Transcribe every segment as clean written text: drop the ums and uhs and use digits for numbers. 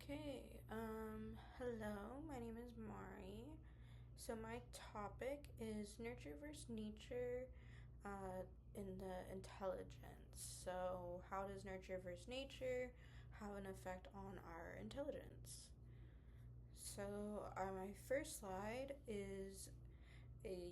Okay, hello, my name is Mari. So, my topic is nurture versus nature in the intelligence. So, how does nurture versus nature have an effect on our intelligence? So, my first slide is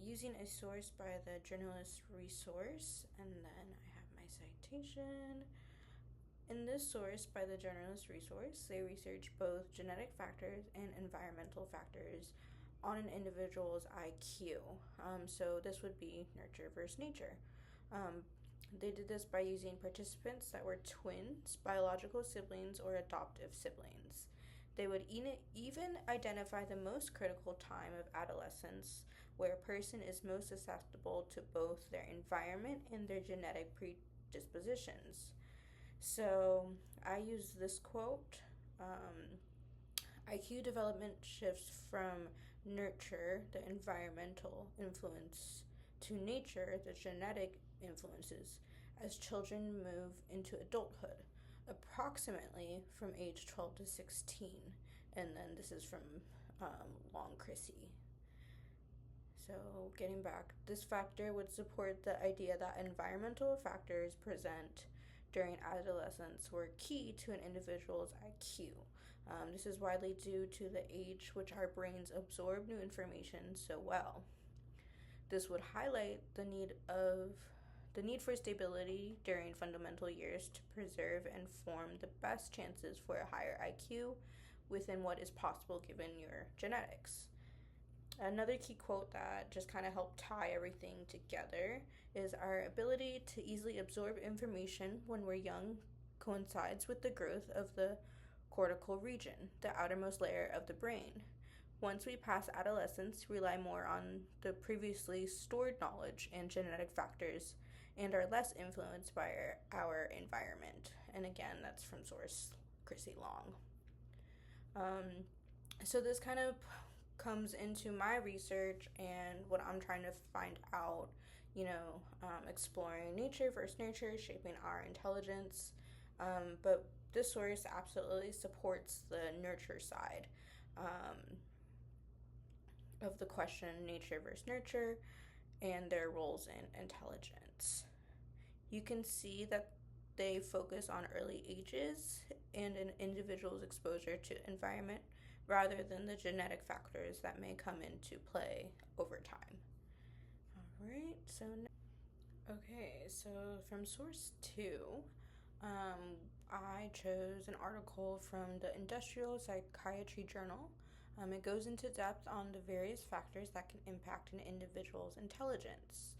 using a source by the journalist resource, and then I have my citation. In this source by the journalist resource, they research both genetic factors and environmental factors on an individual's IQ. So this would be nurture versus nature. Um, they did this by using participants that were twins, biological siblings, or adoptive siblings. They would even identify the most critical time of adolescence where a person is most susceptible to both their environment and their genetic predispositions. So I use this quote IQ development shifts from nurture, the environmental influence, to nature, the genetic influences, as children move into adulthood, approximately from age 12 to 16. And then this is from Long Chrissy. So, getting back, this factor would support the idea that environmental factors present during adolescence were key to an individual's IQ. This is widely due to the age which our brains absorb new information so well. This would highlight the need for stability during fundamental years to preserve and form the best chances for a higher IQ within what is possible given your genetics. Another key quote that just kind of helped tie everything together is our ability to easily absorb information when we're young coincides with the growth of the cortical region, the outermost layer of the brain. Once we pass adolescence, we rely more on the previously stored knowledge and genetic factors and are less influenced by our environment. And again, that's from source Chrissy Long. So this kind of comes into my research and what I'm trying to find out, exploring nature versus nurture, shaping our intelligence. But this source absolutely supports the nurture side of the question nature versus nurture and their roles in intelligence. You can see that they focus on early ages and an individual's exposure to environment rather than the genetic factors that may come into play over time. All right, so from source 2, I chose an article from the Industrial Psychiatry Journal. It goes into depth on the various factors that can impact an individual's intelligence.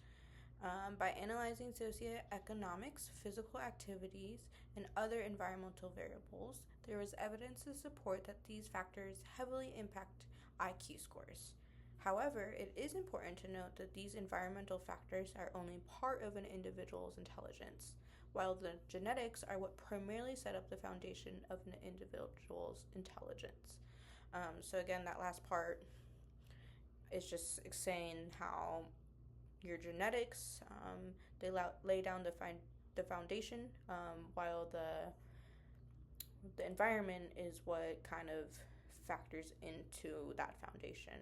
By analyzing socioeconomics, physical activities, and other environmental variables, there is evidence to support that these factors heavily impact IQ scores. However, it is important to note that these environmental factors are only part of an individual's intelligence, while the genetics are what primarily set up the foundation of an individual's intelligence. So again, that last part is just saying how your genetics they lay down the foundation, while the environment is what kind of factors into that foundation.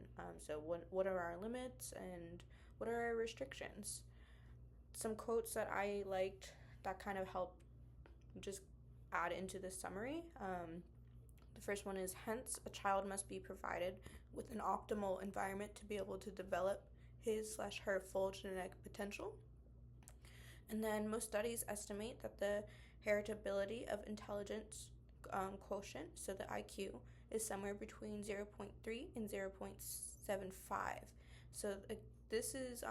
So what are our limits and what are our restrictions? Some quotes that I liked that kind of help just add into this summary. The first one is, hence, a child must be provided with an optimal environment to be able to develop his/her full genetic potential. And then most studies estimate that the heritability of intelligence quotient, so the IQ, is somewhere between 0.3 and 0.75. So this is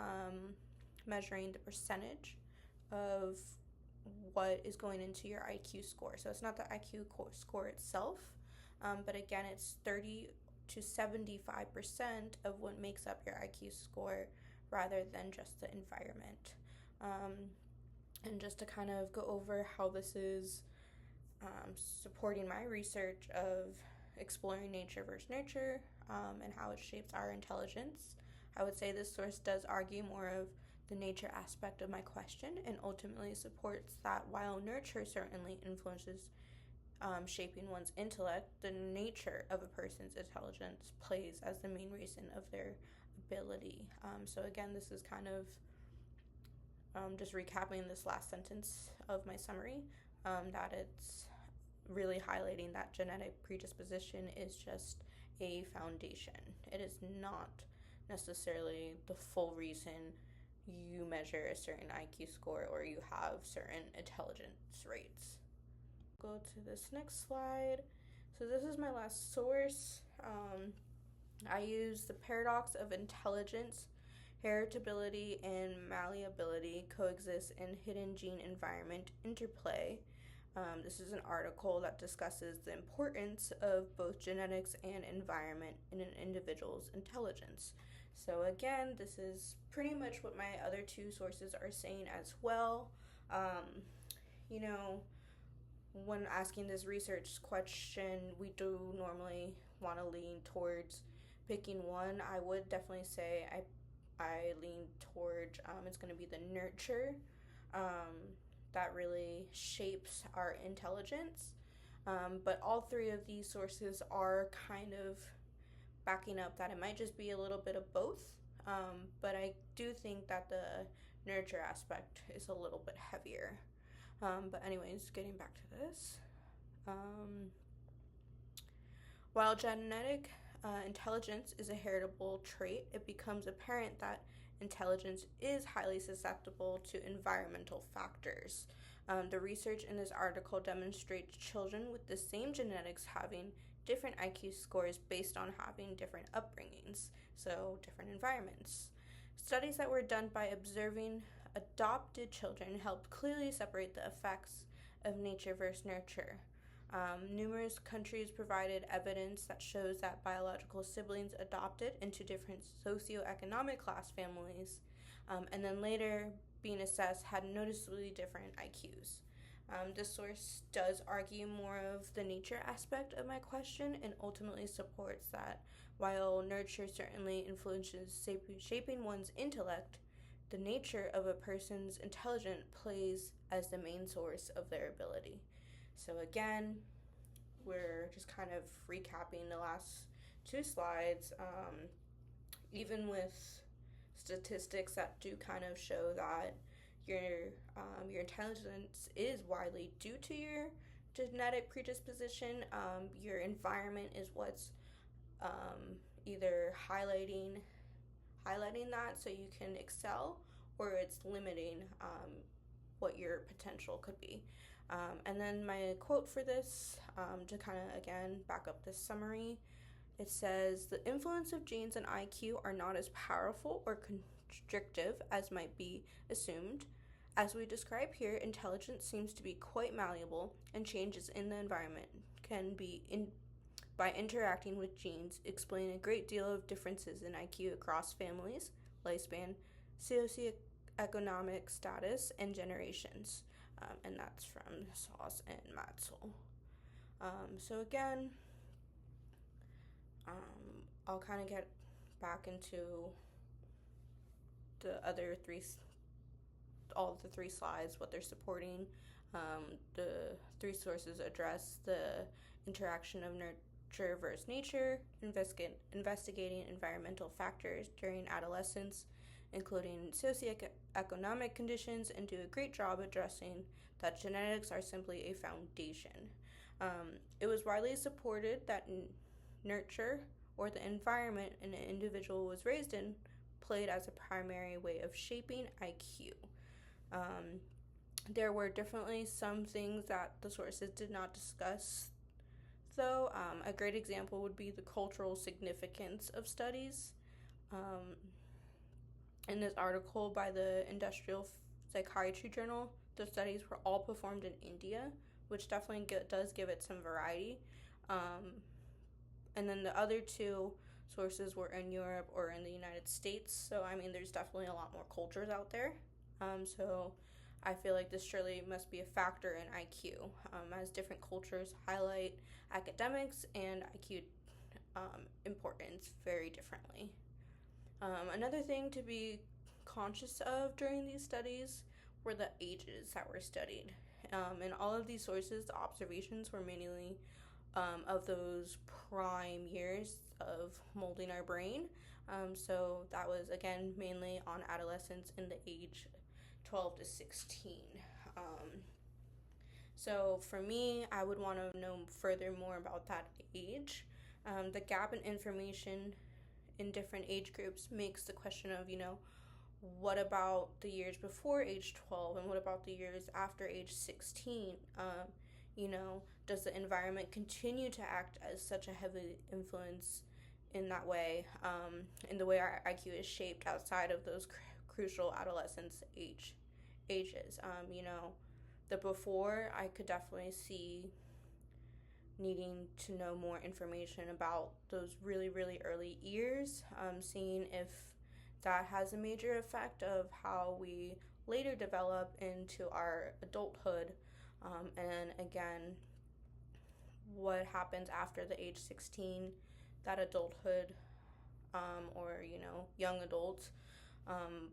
measuring the percentage of what is going into your IQ score. So it's not the IQ score itself, but again, it's 30 to 75% of what makes up your IQ score rather than just the environment. And just to kind of go over how this is supporting my research of exploring nature versus nurture and how it shapes our intelligence, I would say this source does argue more of the nature aspect of my question and ultimately supports that while nurture certainly influences shaping one's intellect, the nature of a person's intelligence plays as the main reason of their ability. So again, this is kind of just recapping this last sentence of my summary, that it's really highlighting that genetic predisposition is just a foundation. It is not necessarily the full reason you measure a certain IQ score or you have certain intelligence rates. Go to this next slide. So this is my last source. I use the paradox of intelligence, heritability, and malleability coexist in hidden gene environment interplay. This is an article that discusses the importance of both genetics and environment in an individual's intelligence. So again, this is pretty much what my other two sources are saying as well. You know, when asking this research question, we do normally want to lean towards picking one. I would definitely say I lean towards it's going to be the nurture that really shapes our intelligence. But all three of these sources are kind of backing up that it might just be a little bit of both. But I do think that the nurture aspect is a little bit heavier. But anyways, getting back to this. While genetic intelligence is a heritable trait, it becomes apparent that intelligence is highly susceptible to environmental factors. The research in this article demonstrates children with the same genetics having different IQ scores based on having different upbringings, so different environments. Studies that were done by observing adopted children helped clearly separate the effects of nature versus nurture. Numerous countries provided evidence that shows that biological siblings adopted into different socioeconomic class families and then later being assessed had noticeably different IQs. This source does argue more of the nature aspect of my question and ultimately supports that while nurture certainly influences shaping one's intellect, the nature of a person's intelligence plays as the main source of their ability. So again, we're just kind of recapping the last two slides, even with statistics that do kind of show that your intelligence is widely due to your genetic predisposition. Your environment is what's either highlighting that so you can excel, or it's limiting what your potential could be. And then my quote for this, to kind of again back up this summary, it says, "The influence of genes and IQ are not as powerful or constrictive as might be assumed. As we describe here, intelligence seems to be quite malleable, and changes in the environment can be, by interacting with genes, explain a great deal of differences in IQ across families, lifespan, socioeconomic status, and generations." And that's from Sauce and Matzel. So again, I'll kind of get back into the other all of the three slides, what they're supporting. The three sources address the interaction of nurture versus nature, investigating environmental factors during adolescence, including socioeconomic conditions, and do a great job addressing that genetics are simply a foundation. It was widely supported that nurture, or the environment an individual was raised in, played as a primary way of shaping IQ. There were definitely some things that the sources did not discuss, though. A great example would be the cultural significance of studies. In this article by the Industrial Psychiatry Journal, the studies were all performed in India, which definitely does give it some variety. And then the other two sources were in Europe or in the United States. So, I mean, there's definitely a lot more cultures out there. So I feel like this surely must be a factor in IQ, as different cultures highlight academics and IQ importance very differently. Another thing to be conscious of during these studies were the ages that were studied. In all of these sources, the observations were mainly of those prime years of molding our brain. So that was, again, mainly on adolescents in the age 12 to 16. Um, so for me, I would want to know further more about that age. The gap in information in different age groups makes the question of, what about the years before age 12 and what about the years after age 16? You know, does the environment continue to act as such a heavy influence in that way, in the way our IQ is shaped outside of those crucial adolescence ages? The before, I could definitely see needing to know more information about those really, really early years, seeing if that has a major effect of how we later develop into our adulthood. And again, what happens after the age 16, that adulthood, or, young adults, um,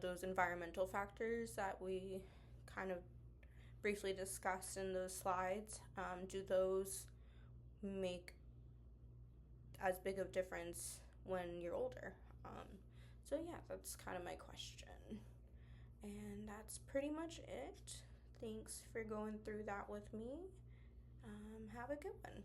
those environmental factors that we kind of briefly discussed in those slides, do those make as big of difference when you're older? So yeah, that's kind of my question. And that's pretty much it. Thanks for going through that with me. Have a good one.